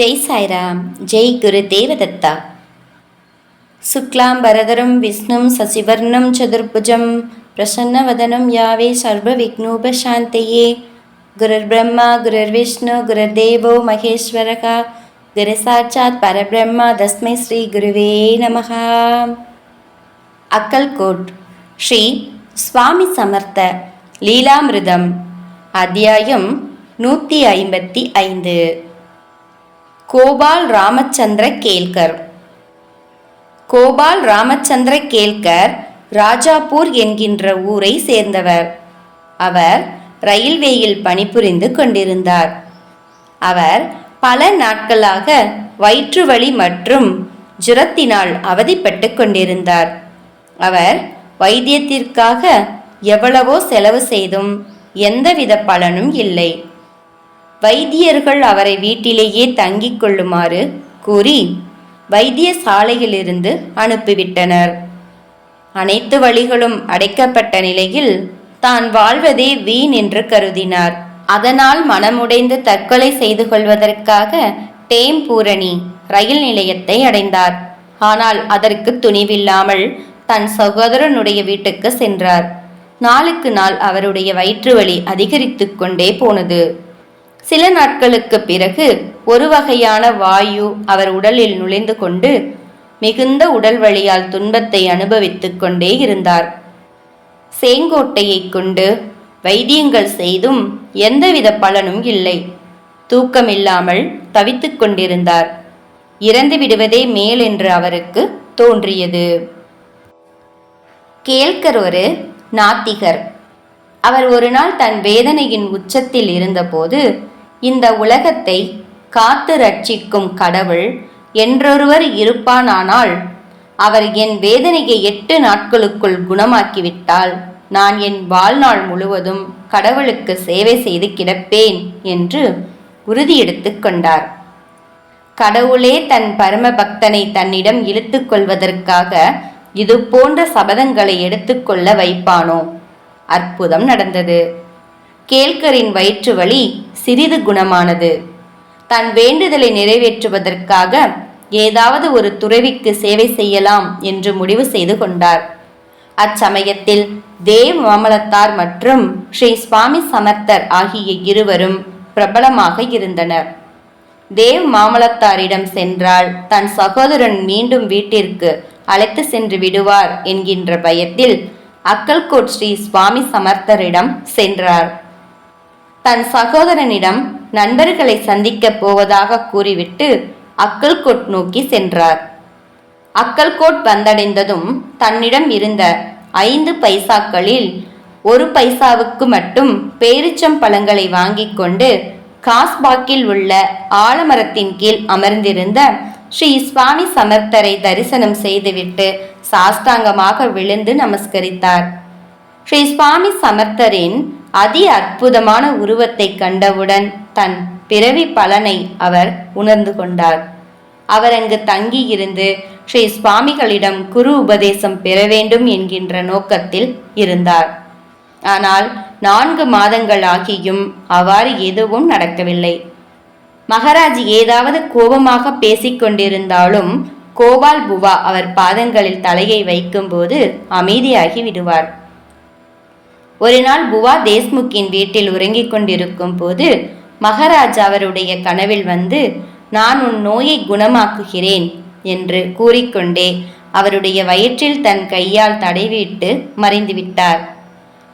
ஜெய் சாய்ராம். ஜெய் குரு தேவதத்தா. சுக்லாம் பரதரம் விஷ்ணும் சசிவர்ணம் சதுர்புஜம் பிரசன்னவதனம் யாவே சர்வ விக்னோபசாந்தையே. குருர் பிரம்மா குருர் விஷ்ணு குருர் தேவோ மகேஸ்வரகா குரு சாட்சாத் பரபிரம்மா தஸ்மை ஸ்ரீ குருவே நமகா. அக்கல்கோட் ஸ்ரீ சுவாமி சமர்த்த லீலாமிருதம் அத்தியாயம் 155. கோபால் ராமச்சந்திர கேல்கர். கோபால் ராமச்சந்திர கேல்கர் ராஜாப்பூர் என்கின்ற ஊரை சேர்ந்தவர். அவர் ரயில்வேயில் பணிபுரிந்து கொண்டிருந்தார். அவர் பல நாட்களாக வயிற்று வலி மற்றும் ஜுரத்தினால் அவதிப்பட்டு கொண்டிருந்தார். அவர் வைத்தியத்திற்காக எவ்வளவோ செலவு செய்தும் எந்தவித பலனும் இல்லை. வைத்தியர்கள் அவரை வீட்டிலேயே தங்கிக் கொள்ளுமாறு கூறி வைத்தியசாலையிலிருந்து அனுப்பிவிட்டனர். அனைத்து வழிகளும் அடைக்கப்பட்ட நிலையில் தான் வாழ்வதே வீண் என்று கருதினார். அதனால் மனமுடைந்து தற்கொலை செய்து கொள்வதற்காக டேம்பூரணி ரயில் நிலையத்தை அடைந்தார். ஆனால் அதற்கு துணிவில்லாமல் தன் சகோதரனுடைய வீட்டுக்கு சென்றார். நாளுக்கு நாள் அவருடைய வயிற்று வலி அதிகரித்து கொண்டே போனது. சில நாட்களுக்கு பிறகு ஒரு வகையான வாயு அவர் உடலில் நுழைந்து கொண்டு மிகுந்த உடல் வலியால் துன்பத்தை அனுபவித்துக் கொண்டே இருந்தார். செங்கோட்டையை கொண்டு வைத்தியங்கள் செய்தும் எந்தவித பலனும் இல்லை. தூக்கமில்லாமல் தவித்துக் கொண்டிருந்தார். இறந்து விடுவதே மேல் என்று அவருக்கு தோன்றியது. கேல்கர் ஒரு நாத்திகர். அவர் ஒரு நாள் தன் வேதனையின் உச்சத்தில் இருந்தபோது, இந்த உலகத்தை காத்து ரட்சிக்கும் கடவுள் என்றொருவர் இருப்பானானால் அவர் என் வேதனையை 8 நாட்களுக்குள் குணமாக்கிவிட்டால் நான் என் வாழ்நாள் முழுவதும் கடவுளுக்கு சேவை செய்து கிடப்பேன் என்று உறுதியெடுத்து கொண்டார். கடவுளே தன் பரம பக்தனை தன்னிடம் இழுத்து கொள்வதற்காக இது போன்ற சபதங்களை எடுத்துக்கொள்ள வைப்பானோ? அற்புதம் நடந்தது. கேல்கரின் வயிற்று வலி சிறிது குணமானது. தன் வேண்டுதலை நிறைவேற்றுவதற்காக ஏதாவது ஒரு துறவிக்கு சேவை செய்யலாம் என்று முடிவு செய்து கொண்டார். அச்சமயத்தில் தேவ் மாமலத்தார் மற்றும் ஸ்ரீ சுவாமி சமர்த்தர் ஆகிய இருவரும் பிரபலமாக இருந்தனர். தேவ் மாமலத்தாரிடம் சென்றால் தன் சகோதரன் மீண்டும் வீட்டிற்கு அழைத்து சென்று விடுவார் என்கின்ற பயத்தில் அக்கல்கோட் ஸ்ரீ சுவாமி சமர்த்தரிடம் சென்றார். தன் சகோதரனிடம் நண்பர்களை சந்திக்கப் போவதாக கூறிவிட்டு அக்கல்கோட் நோக்கி சென்றார். அக்கல்கோட் வந்தடைந்ததும் தன்னிடம் இருந்த 5 பைசாக்களில் 1 பைசாவுக்கு மட்டும் பேரிச்சம் பழங்களை வாங்கி கொண்டு காஸ்பாக்கில் உள்ள ஆலமரத்தின் கீழ் அமர்ந்திருந்த ஸ்ரீ சுவாமி சமர்த்தரை தரிசனம் செய்துவிட்டு சாஷ்டாங்கமாக விழுந்து நமஸ்கரித்தார். ஸ்ரீ சுவாமி சமர்த்தரின் அதி அற்புதமான உருவத்தை கண்டவுடன் தன் பிறவி பலனை அவர் உணர்ந்து கொண்டார். அவர் அங்கு தங்கியிருந்து ஸ்ரீ சுவாமிகளிடம் குரு உபதேசம் பெற வேண்டும் என்கின்ற நோக்கத்தில் இருந்தார். ஆனால் 4 மாதங்கள் ஆகியும் அவ்வாறு எதுவும் நடக்கவில்லை. மகாராஜ் ஏதாவது கோபமாக பேசிக்கொண்டிருந்தாலும் கோபால் புவா அவர் பாதங்களில் தலையை வைக்கும்போது அமைதியாகி விடுவார். ஒரு நாள் புவா தேஷ்முக்கின் வீட்டில் உறங்கிக் கொண்டிருக்கும் போது மகாராஜ் அவருடைய கனவில் வந்து, நான் உன் நோயை குணமாக்குகிறேன் என்று கூறிக்கொண்டே அவருடைய வயிற்றில் தன் கையால் தடவிட்டு மறைந்துவிட்டார்.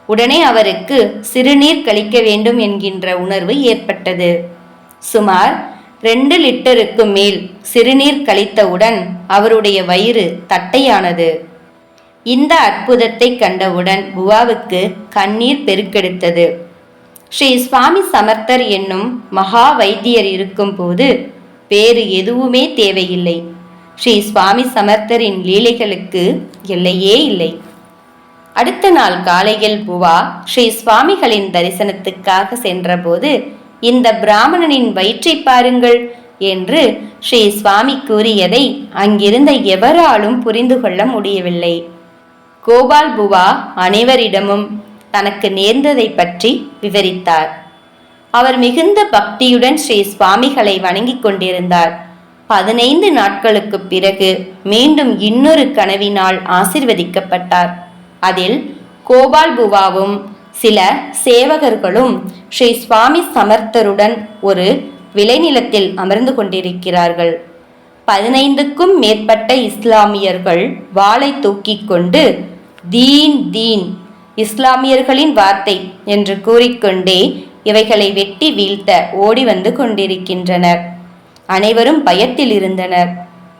உடனே அவருக்கு சிறுநீர் கழிக்க வேண்டும் என்கின்ற உணர்வு ஏற்பட்டது. சுமார் 2 லிட்டருக்கு மேல் சிறுநீர் கழித்தவுடன் அவருடைய வயிறு தட்டையானது. இந்த அற்புதத்தை கண்டவுடன் புவாவுக்கு கண்ணீர் பெருக்கெடுத்தது. ஸ்ரீ சுவாமி சமர்த்தர் என்னும் மகா வைத்தியர் இருக்கும் போது வேறு எதுவுமே தேவையில்லை. ஸ்ரீ சுவாமி சமர்த்தரின் லீலைகளுக்கு எல்லையே இல்லை. அடுத்த நாள் காலையில் புவா ஸ்ரீ சுவாமிகளின் தரிசனத்துக்காக சென்றபோது, இந்த பிராமணனின் வயிற்றை பாருங்கள் என்று ஸ்ரீ சுவாமி கூறியதை அங்கிருந்த எவராலும் புரிந்து கொள்ள முடியவில்லை. கோபால் புவா அனைவரிடமும் தனக்கு நேர்ந்ததை பற்றி விவரித்தார். அவர் மிகுந்த பக்தியுடன் ஸ்ரீ சுவாமிகளை வணங்கிக் கொண்டிருந்தார். 15 நாட்களுக்கு பிறகு மீண்டும் இன்னொரு கனவினால் ஆசிர்வதிக்கப்பட்டார். அதில் கோபால் புவாவும் சில சேவகர்களும் ஸ்ரீ சுவாமி சமர்த்தருடன் ஒரு விளைநிலத்தில் அமர்ந்து கொண்டிருக்கிறார்கள். 15க்கும் மேற்பட்ட இஸ்லாமியர்கள் வாளை தூக்கிக் கொண்டு தீன் தீன், இஸ்லாமியர்களின் வார்த்தை என்று கூறிக்கொண்டே இவைகளை வெட்டி வீழ்த்த ஓடி வந்து கொண்டிருக்கின்றனர். அனைவரும் பயத்தில் இருந்தனர்.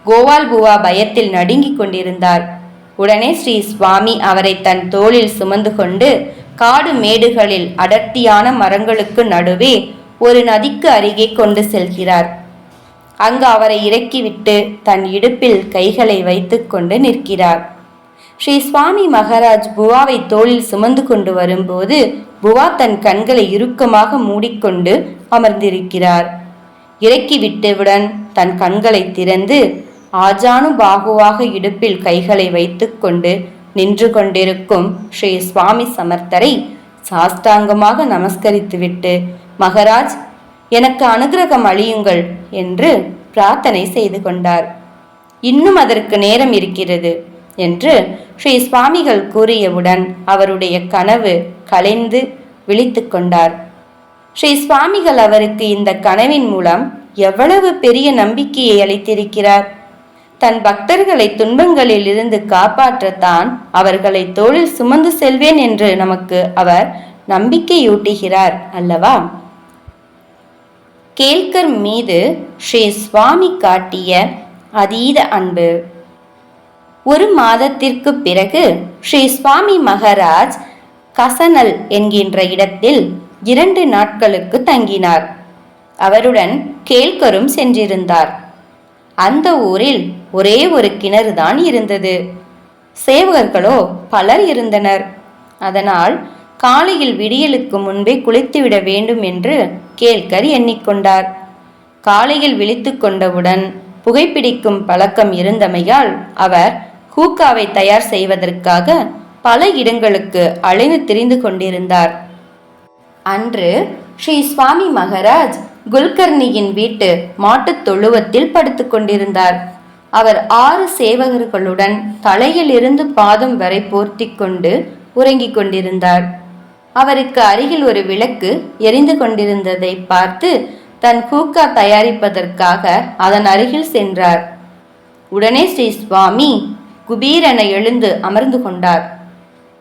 கோபால் புவா பயத்தில் நடுங்கிக் கொண்டிருந்தார். உடனே ஸ்ரீ சுவாமி அவரை தன் தோளில் சுமந்து கொண்டு காடு மேடுகளில் அடர்த்தியான மரங்களுக்கு நடுவே ஒரு நதிக்கு அருகே கொண்டு செல்கிறார். அங்கு அவரை இறக்கிவிட்டு தன் இடுப்பில் கைகளை வைத்து கொண்டு நிற்கிறார். ஸ்ரீ சுவாமி மகாராஜ் புவாவை தோளில் சுமந்து கொண்டு வரும்போது புவா தன் கண்களை இறுக்கமாக மூடிக்கொண்டு அமர்ந்திருக்கிறார். இறக்கிவிட்டவுடன் தன் கண்களை திறந்து ஆஜானு பாகுவாக இடுப்பில் கைகளை வைத்து கொண்டு நின்று கொண்டிருக்கும் ஸ்ரீ சுவாமி சமர்த்தரை சாஷ்டாங்கமாக நமஸ்கரித்துவிட்டு, மகாராஜ், எனக்கு அனுகிரகம் அளியுங்கள் என்று பிரார்த்தனை செய்து கொண்டார். இன்னும் அதற்கு நேரம் இருக்கிறது என்று ஸ்ரீ சுவாமிகள் கூறியவுடன் அவருடைய கனவு கலைந்து விழித்து கொண்டார். ஸ்ரீ சுவாமிகள் அவருக்கு இந்த கனவின் மூலம் எவ்வளவு பெரிய நம்பிக்கையை அளித்திருக்கிறார். தன் பக்தர்களை துன்பங்களில் இருந்து காப்பாற்றத்தான் அவர்களை தோளில் சுமந்து செல்வேன் என்று நமக்கு அவர் நம்பிக்கையூட்டுகிறார் அல்லவா? கேல்கர் மீது ஸ்ரீ சுவாமி காட்டிய அதீத அன்பு. 1 மாதத்திற்கு பிறகு ஸ்ரீ சுவாமி மகாராஜ் கசனல் என்கின்ற இடத்தில் 2 நாட்களுக்கு தங்கினார். அவருடன் கேல்கரும் சென்றிருந்தார். அந்த ஊரில் ஒரே ஒரு கிணறுதான் இருந்தது. சேவகர்களோ பலர் இருந்தனர். அதனால் காலையில் விடியலுக்கு முன்பே குளித்துவிட வேண்டும் என்று கேல்கர் எண்ணிக்கொண்டார். காலையில் விழித்து கொண்டவுடன் புகைப்பிடிக்கும் பழக்கம் இருந்தமையால் அவர் ஹூக்காவை தயார் செய்வதற்காக பல இடங்களுக்கு அலைந்து திரிந்து கொண்டிருந்தார். அன்று ஸ்ரீ சுவாமி மகாராஜ் குல்கர்ணியின் வீட்டு மாட்டுத் தொழுவத்தில் படுத்து கொண்டிருந்தார். அவர் 6 சேவகர்களுடன் தலையில் இருந்து பாதம் வரை போர்த்தி கொண்டு உறங்கிக் கொண்டிருந்தார். அவருக்கு அருகில் ஒரு விளக்கு எரிந்து கொண்டிருந்ததை பார்த்து தன் ஹூக்கா தயாரிப்பதற்காக அதன் அருகில் சென்றார். உடனே ஸ்ரீ சுவாமி குபீரென எழுந்து அமர்ந்து கொண்டார்.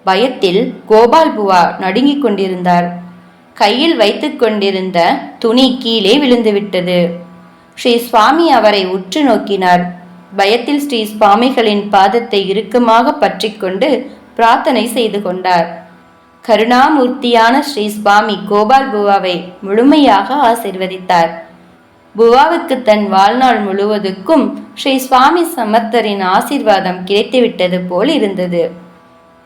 பயத்தில் கோபால் புவா நடுங்கிக் கொண்டிருந்தார். கையில் வைத்து கொண்டிருந்த துணி கீழே விழுந்துவிட்டது. ஸ்ரீ சுவாமி அவரை உற்று நோக்கினார். பயத்தில் ஸ்ரீ சுவாமிகளின் பாதத்தை இறுக்கமாக பற்றி கொண்டு பிரார்த்தனை செய்து கொண்டார். கருணாமூர்த்தியான ஸ்ரீ சுவாமி கோபால் புவாவை முழுமையாக ஆசீர்வதித்தார். புவாவுக்கு தன் வாழ்நாள் முழுவதுக்கும் ஸ்ரீ சுவாமி சமர்த்தரின் ஆசீர்வாதம் கிடைத்துவிட்டது போல் இருந்தது.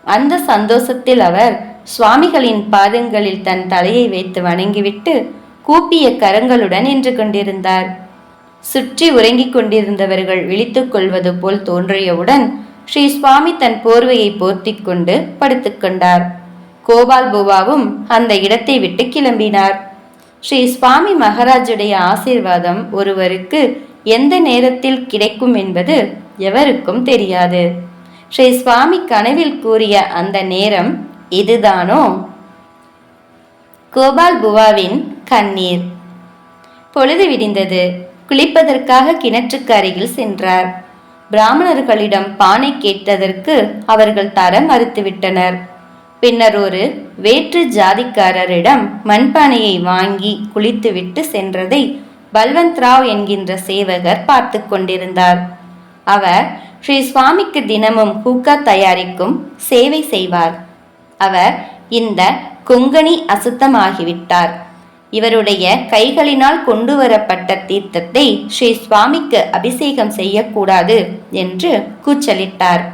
அந்த சந்தோஷத்தில் அவர் சுவாமிகளின் பாதங்களில் தன் தலையை வைத்து வணங்கிவிட்டு கூப்பிய கரங்களுடன் நின்று கொண்டிருந்தார். சுற்றி உறங்கிக் கொண்டிருந்தவர்கள் விழித்துக் கொள்வது போல் தோன்றியவுடன் ஸ்ரீ சுவாமி தன் போர்வையை போர்த்தி கொண்டு படுத்துக்கொண்டார். கோபால் புவாவும் அந்த இடத்தை விட்டு கிளம்பினார். ஸ்ரீ சுவாமி மகாராஜுடைய ஆசீர்வாதம் ஒருவருக்கு எந்த நேரத்தில் கிடைக்கும் என்பது எவருக்கும் தெரியாது. ஸ்ரீ சுவாமி கனவில் கூறிய அந்த நேரம் இதுதானோ? கோபால் புவாவின் கண்ணீர். பொழுது விடிந்தது. குளிப்பதற்காக கிணற்றுக்கு அருகில் சென்றார். பிராமணர்களிடம் பானை கேட்டதற்கு அவர்கள் தர மறுத்துவிட்டனர். பின்னர் ஒரு வேற்று ஜாதிக்காரரிடம் மண்பானையை வாங்கி குளித்துவிட்டு சென்றதை பல்வந்த்ராவ் என்கின்ற சேவகர் பார்த்து கொண்டிருந்தார். அவர் ஸ்ரீ சுவாமிக்கு தினமும் ஹூக்கா தயாரிக்கும் சேவை செய்வார். அவர் இந்த கொங்கணி அசுத்தமாகிவிட்டார். இவருடைய கைகளினால் கொண்டு வரப்பட்ட தீர்த்தத்தை ஸ்ரீ சுவாமிக்கு அபிஷேகம் செய்யக்கூடாது என்று கூச்சலிட்டார்.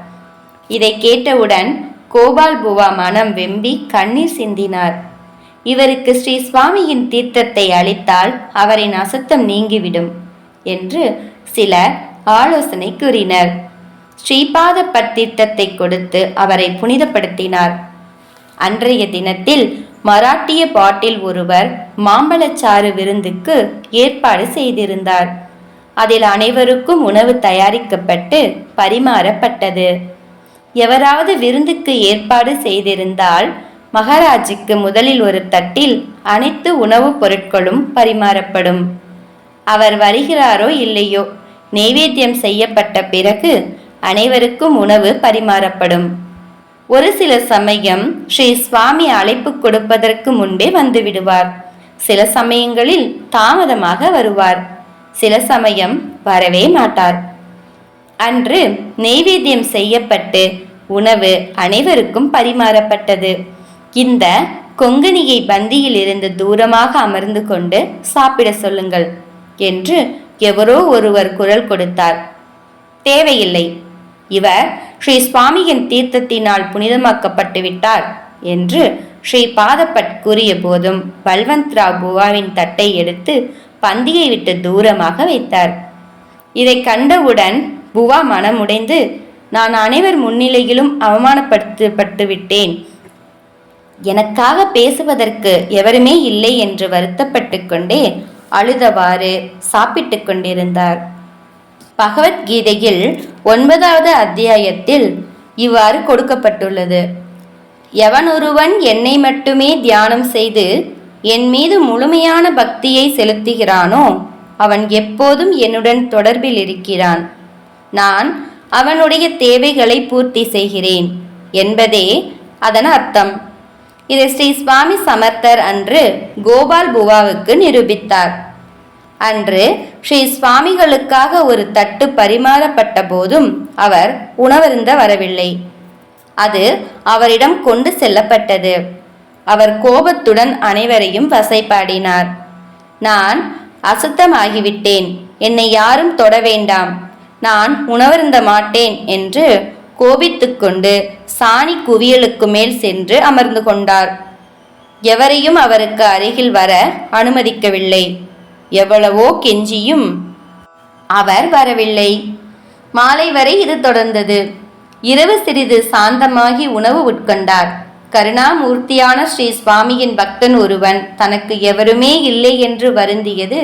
இதை கேட்டவுடன் கோபால் புவா மனம் வெம்பி கண்ணீர் சிந்தினார். இவருக்கு ஸ்ரீ சுவாமியின் தீர்த்தத்தை அளித்தால் அவரின் அசுத்தம் நீங்கிவிடும் என்று சிலர் ஆலோசனை கூறினர். ஸ்ரீபாத பத்தீர்த்தத்தை கொடுத்து அவரை புனிதப்படுத்தினார். அன்றைய தினத்தில் மராட்டிய பாட்டில் ஒருவர் மாம்பழச்சாறு விருந்துக்கு ஏற்பாடு செய்திருந்தார். அதில் அனைவருக்கும் உணவு தயாரிக்கப்பட்டு பரிமாறப்பட்டது. எவராவது விருந்துக்கு ஏற்பாடு செய்திருந்தால் மகாராஜுக்கு முதலில் ஒரு தட்டில் அனைத்து உணவுப் பொருட்களும் பரிமாறப்படும். அவர் வருகிறாரோ இல்லையோ, நைவேத்தியம் செய்யப்பட்ட பிறகு அனைவருக்கும் உணவு பரிமாறப்படும். ஒரு சில சமயம் ஸ்ரீ சுவாமி அழைப்பு கொடுப்பதற்கு முன்பே வந்து விடுவார். சில சமயங்களில் தாமதமாக வருவார். சில சமயம் வரவே மாட்டார். அன்று நெய்வேத்தியம் செய்யப்பட்டு உணவு அனைவருக்கும் பரிமாறப்பட்டது. இந்த கொங்கணியை பந்தியில் இருந்து தூரமாக அமர்ந்து கொண்டு சாப்பிட சொல்லுங்கள் என்று எவரோ ஒருவர் குரல் கொடுத்தார். தேவையில்லை, இவர் ஸ்ரீ சுவாமியின் தீர்த்தத்தினால் புனிதமாக்கப்பட்டு விட்டார் என்று ஸ்ரீ பாதப்பட் கூறிய போதும் பல்வந்த்ராவ் புவாவின் தட்டை எடுத்து பந்தியை விட்டு தூரமாக வைத்தார். இதை கண்டவுடன் புவா மனமுடைந்து, நான் அனைவர் முன்னிலையிலும் அவமானப்படுத்தப்பட்டு விட்டேன், எனக்காக பேசுவதற்கு எவருமே இல்லை என்று வருத்தப்பட்டு கொண்டே அழுதவாறு சாப்பிட்டு கொண்டிருந்தார். பகவத்கீதையில் 9வது அத்தியாயத்தில் இவ்வாறு கொடுக்கப்பட்டுள்ளது. எவனொருவன் என்னை மட்டுமே தியானம் செய்து என் மீது முழுமையான பக்தியை செலுத்துகிறானோ அவன் எப்போதும் என்னுடன் தொடர்பில் இருக்கிறான். நான் அவனுடைய தேவைகளை பூர்த்தி செய்கிறேன் என்பதே அதன் அர்த்தம். இதை ஸ்ரீ சுவாமி சமர்த்தர் அன்று கோபால் புவாவுக்கு நிரூபித்தார். அன்று ஸ்ரீ சுவாமிகளுக்காக ஒரு தட்டு பரிமாறப்பட்ட போதும் அவர் உணவருந்த வரவில்லை. அது அவரிடம் கொண்டு செல்லப்பட்டது. அவர் கோபத்துடன் அனைவரையும் வசைபாடினார். நான் அசுத்தமாகிவிட்டேன், என்னை யாரும் தொட வேண்டாம், நான் உணவருந்த மாட்டேன் என்று கோபித்துக்கொண்டு சாணி குவியலுக்கு மேல் சென்று அமர்ந்து கொண்டார். எவரையும் அவருக்கு அருகில் வர அனுமதிக்கவில்லை. எவ்வளவோ கெஞ்சியும் அவர் வரவில்லை. மாலை வரை இது தொடர்ந்தது. இரவு சிறிது சாந்தமாகி உணவு உட்கொண்டார். கருணாமூர்த்தியான ஸ்ரீ சுவாமியின் பக்தன் ஒருவன் தனக்கு எவருமே இல்லை என்று வருந்தியது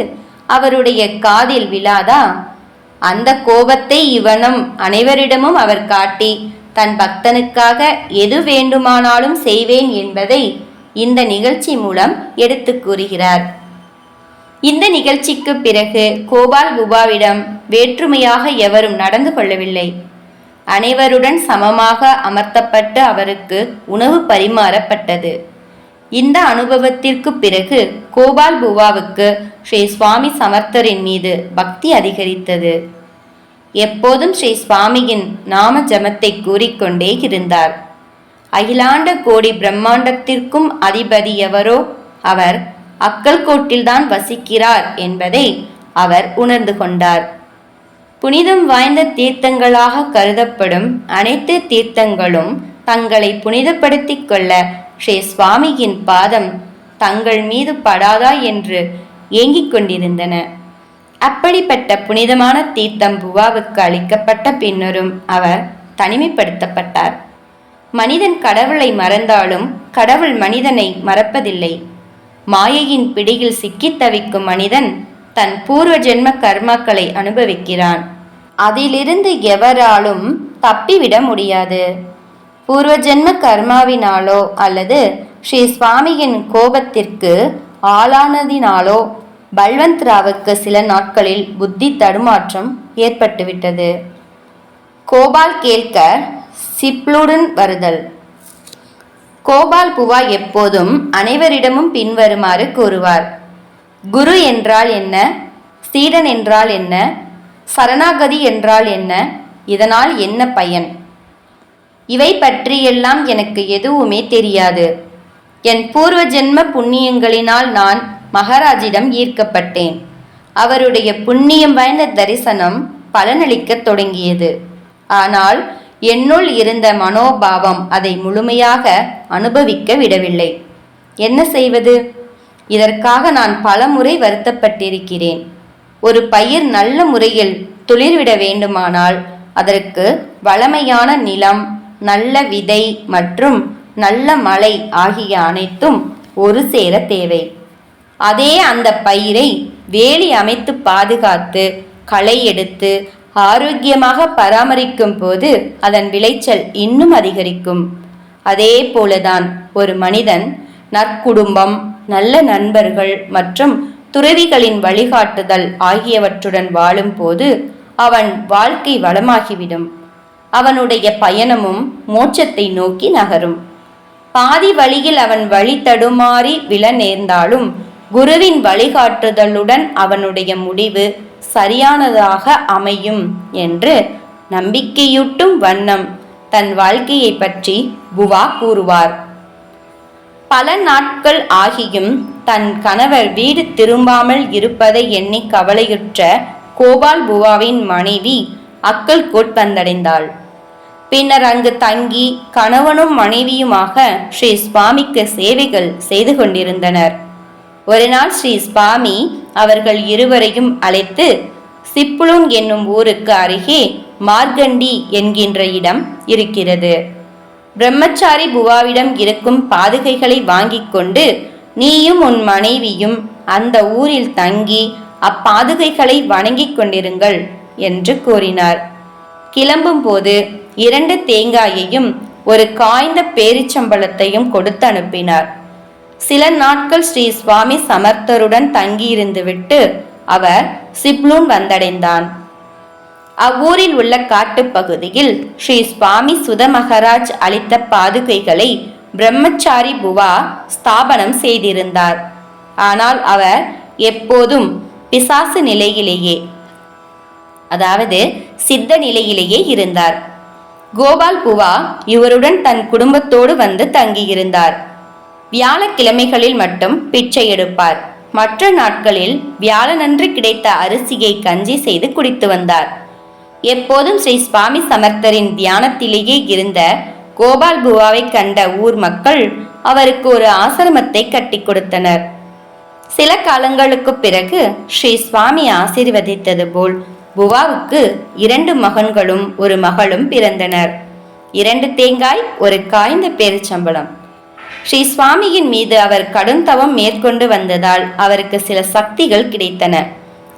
அவருடைய காதில் விழாதா? அந்த கோபத்தை இவனும் அனைவரிடமும் அவர் காட்டி தன் பக்தனுக்காக எது வேண்டுமானாலும் செய்வேன் என்பதை இந்த நிகழ்ச்சி மூலம் எடுத்து கூறுகிறார். இந்த நிகழ்ச்சிக்கு பிறகு கோபால் புவாவிடம் வேற்றுமையாக எவரும் நடந்து கொள்ளவில்லை. அனைவருடன் சமமாக அமர்த்தப்பட்டு அவருக்கு உணவு பரிமாறப்பட்டது. இந்த அனுபவத்திற்கு பிறகு கோபால் புவாவுக்கு ஸ்ரீ சுவாமி சமர்த்தரின் மீது பக்தி அதிகரித்தது. எப்போதும் ஸ்ரீ சுவாமியின் நாம ஜபத்தை கூறிக்கொண்டே இருந்தார். அகிலாண்ட கோடி பிரம்மாண்டத்திற்கும் அதிபதி எவரோ அவர் அக்கல்கோட்டில்தான் வசிக்கிறார் என்பதை அவர் உணர்ந்து கொண்டார். புனிதம் வாய்ந்த தீர்த்தங்களாக கருதப்படும் அனைத்து தீர்த்தங்களும் தங்களை புனிதப்படுத்திக் கொள்ள ஸ்ரீ சுவாமியின் பாதம் தங்கள் மீது படாதா என்று ஏங்கிக் கொண்டிருந்தன. அப்படிப்பட்ட புனிதமான தீர்த்தம் புவாவுக்கு அளிக்கப்பட்ட பின்னரும் அவர் தனிமைப்படுத்தப்பட்டார். மனிதன் கடவுளை மறந்தாலும் கடவுள் மனிதனை மறப்பதில்லை. மாயையின் பிடியில் சிக்கித் தவிக்கும் மனிதன் தன் பூர்வ ஜென்ம கர்மாக்களை அனுபவிக்கிறான். அதிலிருந்து எவராலும் தப்பிவிட முடியாது. பூர்வ ஜென்ம கர்மாவினாலோ அல்லது ஸ்ரீ சுவாமியின் கோபத்திற்கு ஆளானதினாலோ பல்வந்த்ராவுக்கு சில நாட்களில் புத்தி தடுமாற்றம் ஏற்பட்டுவிட்டது. கோபால் கேல்கர் சிப்ளுடன் வருதல். கோபால் புவா எப்போதும் அனைவரிடமும் பின்வருமாறு கூறுவார். குரு என்றால் என்ன? சீடன் என்றால் என்ன? சரணாகதி என்றால் என்ன? இதனால் என்ன பயன்? இவை பற்றியெல்லாம் எனக்கு எதுவுமே தெரியாது. என் பூர்வ ஜென்ம புண்ணியங்களினால் நான் மகாராஜிடம் ஈர்க்கப்பட்டேன். அவருடைய புண்ணியம் வாய்ந்த தரிசனம் பலனளிக்கத் தொடங்கியது. ஆனால் என்னுள் இருந்த மனோபாவம் அதை முழுமையாக அனுபவிக்க விடவில்லை. என்ன செய்வது? இதற்காக நான் பலமுறை வருத்தப்பட்டிருக்கிறேன். ஒரு பயிர் நல்ல முறையில் துளிர்விட வேண்டுமானால் அதற்கு வளமையான நிலம், நல்ல விதை மற்றும் நல்ல மழை ஆகிய அனைத்தும் ஒரு சேர தேவை. அதே அந்த பயிரை வேலி அமைத்து பாதுகாத்து களை எடுத்து ஆரோக்கியமாக பராமரிக்கும் போது அதன் விளைச்சல் இன்னும் அதிகரிக்கும். அதே போலதான் ஒரு மனிதன் நற்குடும்பம், நல்ல நண்பர்கள் மற்றும் துறவிகளின் வழிகாட்டுதல் ஆகியவற்றுடன் வாழும் போது அவன் வாழ்க்கை வளமாகிவிடும். அவனுடைய பயணமும் மோட்சத்தை நோக்கி நகரும். பாதி வழியில் அவன் வழி தடுமாறி விழ நேர்ந்தாலும் குருவின் வழிகாட்டுதலுடன் அவனுடைய முடிவு சரியானதாக அமையும் என்று நம்பிக்கையூட்டும் வண்ணம் தன் வாழ்க்கையை பற்றி புவா கூறுவார். பல நாட்கள் ஆகியும் தன் கணவர் வீடு திரும்பாமல் இருப்பதை எண்ணி கவலையுற்ற கோபால் புவாவின் மனைவி அக்கல்கோட் வந்தடைந்தாள். பின்னர் அங்கு தங்கி கணவனும் மனைவியுமாக ஸ்ரீ சுவாமிக்கு சேவைகள் செய்து கொண்டிருந்தனர். ஒரு நாள் ஸ்ரீ சுவாமி அவர்கள் இருவரையும் அழைத்து சிப்லூன் என்னும் ஊருக்கு அருகே மார்கண்டி என்கின்ற இடம் இருக்கிறது. பிரம்மச்சாரி புவாவிடம் இருக்கும் பாதுகைகளை வாங்கிக் கொண்டு நீயும் உன் மனைவியும் அந்த ஊரில் தங்கி அப்பாதுகைகளை வணங்கிக் கொண்டிருங்கள் என்று கூறினார். கிளம்பும் போது 2 தேங்காயையும் ஒரு காய்ந்த பேரிச்சம்பழத்தையும் கொடுத்து அனுப்பினார். சில நாட்கள் ஸ்ரீ சுவாமி சமர்த்தருடன் தங்கியிருந்துவிட்டு அவர் சிப்லூன் வந்தடைந்தான். அவ்வூரில் உள்ள காட்டுப்பகுதியில் ஸ்ரீ சுவாமி சுத மகாராஜ் அளித்த பாதுகைகளை பிரம்மச்சாரி புவா ஸ்தாபனம் செய்திருந்தார். ஆனால் அவர் எப்போதும் பிசாசு நிலையிலேயே, அதாவது சித்த நிலையிலேயே இருந்தார். கோபால் புவா இவருடன் தன் குடும்பத்தோடு வந்து தங்கியிருந்தார். வியாழக்கிழமைகளில் மட்டும் பிச்சை எடுப்பார். மற்ற நாட்களில் வியாழனன்று கிடைத்த அரிசியை கஞ்சி செய்து குடித்து வந்தார். எப்போதும் ஸ்ரீ சுவாமி சமர்த்தரின் தியானத்திலேயே இருந்த கோபால் புவாவை கண்ட ஊர் மக்கள் அவருக்கு ஒரு ஆசிரமத்தை கட்டி கொடுத்தனர். சில காலங்களுக்கு பிறகு ஸ்ரீ சுவாமி ஆசீர்வதித்தது போல் புவாவுக்கு 2 மகன்களும் ஒரு மகளும் பிறந்தனர். 2 தேங்காய், ஒரு காய்ந்த பேரிச்சம்பழம். ஸ்ரீ சுவாமியின் மீது அவர் கடும் தவம் மேற்கொண்டு வந்ததால் அவருக்கு சில சக்திகள் கிடைத்தன.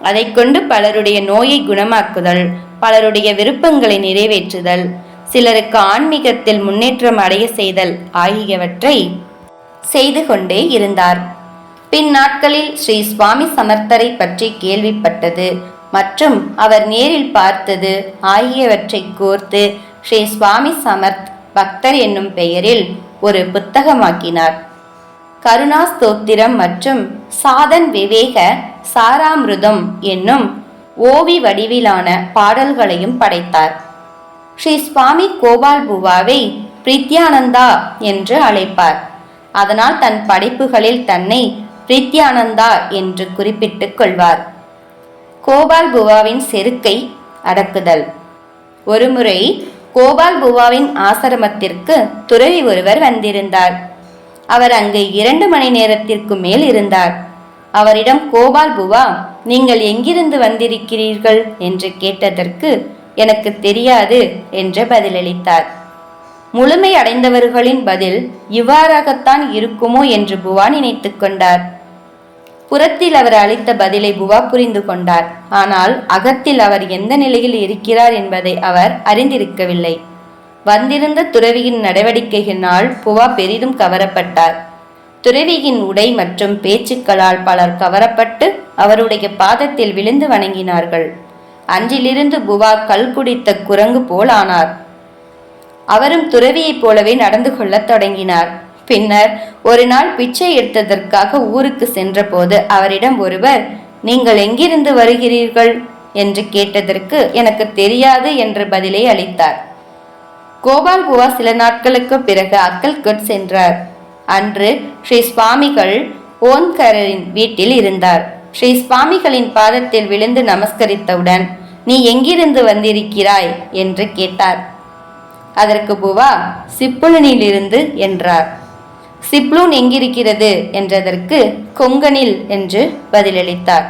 அதை கொண்டு பலருடைய நோயை குணமாக்குதல், பலருடைய விருப்பங்களை நிறைவேற்றுதல், சிலருக்கு ஆன்மீகத்தில் முன்னேற்றம் அடைய செய்தல் ஆகியவற்றை செய்து கொண்டே இருந்தார். பின் நாட்களில் ஸ்ரீ சுவாமி சமர்த்தரை பற்றி கேள்விப்பட்டது மற்றும் அவர் நேரில் பார்த்தது ஆகியவற்றை கோர்த்து ஸ்ரீ சுவாமி சமர்த் பக்தர் என்னும் பெயரில் ஒரு புத்தகமாக்கினார். கருணா ஸ்தோத்திரம் மற்றும் சாதன் விவேக சாராமிருதம் என்னும் ஓவி வடிவிலான பாடல்களையும் படைத்தார். ஸ்ரீ சுவாமி கோபால் புவாவை பிரித்யானந்தா என்று அழைப்பார். அதனால் தன் படைப்புகளில் தன்னை பிரித்யானந்தா என்று குறிப்பிட்டுக் கொள்வார். கோபால் புவாவின் செருக்கை அடக்குதல். ஒருமுறை கோபால் புவாவின் ஆசிரமத்திற்கு துறவி ஒருவர் வந்திருந்தார். அவர் அங்கு 2 மணி நேரத்திற்கு மேல் இருந்தார். அவரிடம் கோபால் புவா, நீங்கள் எங்கிருந்து வந்திருக்கிறீர்கள் என்று கேட்டதற்கு எனக்கு தெரியாது என்று பதிலளித்தார். முழுமை அடைந்தவர்களின் பதில் இவ்வாறாகத்தான் இருக்குமோ என்று புவா நினைத்து கொண்டார். புறத்தில் அவர் அளித்த பதிலை புவா புரிந்து கொண்டார். ஆனால் அகத்தில் அவர் எந்த நிலையில் இருக்கிறார் என்பதை அவர் அறிந்திருக்கவில்லை. வந்திருந்த துறவியின் நடவடிக்கையினால் புவா பெரிதும் கவரப்பட்டார். துறவியின் உடை மற்றும் பேச்சுக்களால் பலர் கவரப்பட்டு அவருடைய பாதத்தில் விழுந்து வணங்கினார்கள். அன்றிலிருந்து புவா கல் குடித்த குரங்கு போல் ஆனார். அவரும் துறவியைப் போலவே நடந்து கொள்ளத் தொடங்கினார். பின்னர் ஒரு நாள் பிச்சை எடுத்ததற்காக ஊருக்கு சென்றபோது அவரிடம் ஒருவர், நீங்கள் எங்கிருந்து வருகிறீர்கள் என்று கேட்டதற்கு எனக்கு தெரியாது என்ற பதிலை அளித்தார். கோபால் புவா சில நாட்களுக்கு பிறகு அக்கல்கோட் சென்றார். அன்று ஸ்ரீ சுவாமிகள் ஓன்கரின் வீட்டில் இருந்தார். ஸ்ரீ சுவாமிகளின் பாதத்தில் விழுந்து நமஸ்கரித்தவுடன், நீ எங்கிருந்து வந்திருக்கிறாய் என்று கேட்டார். அதற்கு புவா, சிப்லூனிலிருந்து என்றார். சிப்லூன் எங்கிருக்கிறது என்றதற்கு கொங்கனில் என்று பதிலளித்தார்.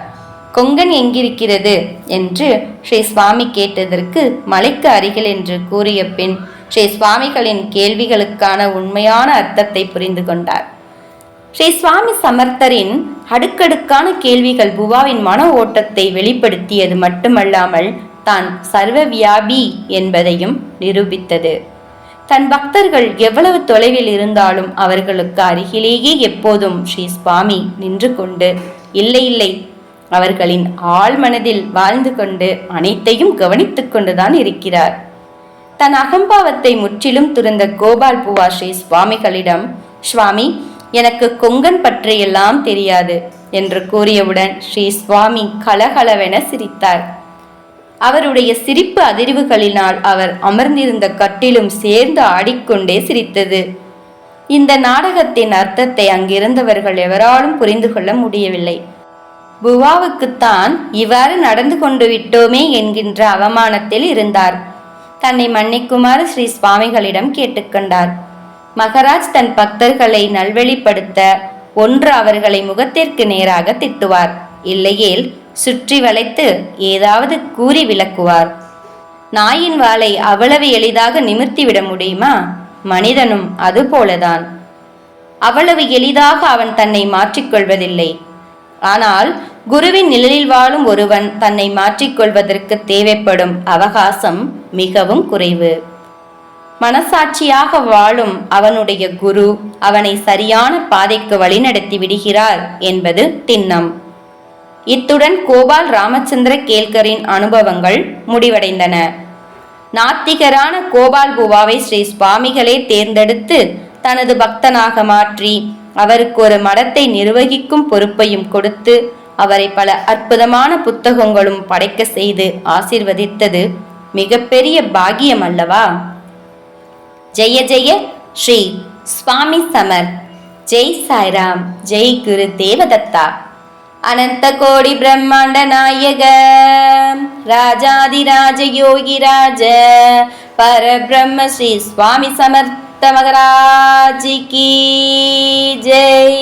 கொங்கன் எங்கிருக்கிறது என்று ஸ்ரீ சுவாமி கேட்டதற்கு மலைக்கு அருகில் என்று கூறிய பின் ஸ்ரீ சுவாமிகளின் கேள்விகளுக்கான உண்மையான அர்த்தத்தை புரிந்து கொண்டார். ஸ்ரீ சுவாமி சமர்த்தரின் அடுக்கடுக்கான கேள்விகள் புவாவின் மன ஓட்டத்தை வெளிப்படுத்தியது மட்டுமல்லாமல் தான் சர்வவியாபி என்பதையும் நிரூபித்தது. தன் பக்தர்கள் எவ்வளவு தொலைவில் இருந்தாலும் அவர்களுக்கு அருகிலேயே எப்போதும் ஸ்ரீ சுவாமி நின்று கொண்டு, இல்லை இல்லை, அவர்களின் ஆழ் மனதில் வாழ்ந்து கொண்டு அனைத்தையும் கவனித்துக் கொண்டுதான் இருக்கிறார். தன் அகம்பாவத்தை முற்றிலும் துறந்த கோபால் புவா ஸ்ரீ சுவாமிகளிடம், சுவாமி, எனக்கு கொங்கன் பற்றியெல்லாம் தெரியாது என்று கூறியவுடன் ஸ்ரீ சுவாமி கலகலவென சிரித்தார். அவருடைய சிரிப்பு அதிர்வுகளினால் அவர் அமர்ந்திருந்த கட்டிலும் சேர்ந்து ஆடிக்கொண்டே சிரித்தது. இந்த நாடகத்தின் அர்த்தத்தை அங்கிருந்தவர்கள் எவராலும் புரிந்து கொள்ள முடியவில்லை. புவாவுக்குத்தான் இவ்வாறு நடந்து கொண்டு விட்டோமே என்கின்ற அவமானத்தில் இருந்தார். தன்னை மன்னிக்குமாறு ஸ்ரீ சுவாமிகளிடம் கேட்டுக்கொண்டார். மகராஜ் தன் பக்தர்களை நல்வழிப்படுத்த ஒன்று அவர்களை முகத்திற்கு நேராக திட்டுவார், இல்லையேல் சுற்றி வளைத்து ஏதாவது கூறி விளக்குவார். நாயின் வாலை அவ்வளவு எளிதாக நிமிர்த்திவிட முடியுமா? மனிதனும் அதுபோலதான். அவ்வளவு எளிதாக அவன் தன்னை மாற்றிக்கொள்வதில்லை. ஆனால் குருவின் நிழலில் வாழும் ஒருவன் தன்னை மாற்றிக்கொள்வதற்கு தேவைப்படும் அவகாசம் மிகவும் குறைவு. மனசாட்சியாக வாழும் அவனுடைய குரு அவனை சரியான பாதைக்கு வழிநடத்தி விடுகிறார் என்பது திண்ணம். இத்துடன் கோபால் ராமச்சந்திர கேல்கரின் அனுபவங்கள் முடிவடைந்தன. நாத்திகரான கோபால் புவாவை ஸ்ரீ சுவாமிகளே தேர்ந்தெடுத்து தனது பக்தனாக மாற்றி அவருக்கு ஒரு மடத்தை நிர்வகிக்கும் பொறுப்பையும் கொடுத்து அவரை பல அற்புதமான புத்தகங்களும் படைக்க செய்து ஆசீர்வதித்தது மிகப்பெரிய பாக்கியம் அல்லவா? ஜெய ஜெய ஸ்ரீ சுவாமி சமர்த். ஜெய் சாய்ராம். ஜெய் குரு தேவதத்தா. அனந்த கோடி பிரம்மாண்ட நாயக ராஜாதிராஜ யோகிராஜ பரபிரம்ம ஸ்ரீ சுவாமி சமர்த்த மகராஜ் கி ஜெய்.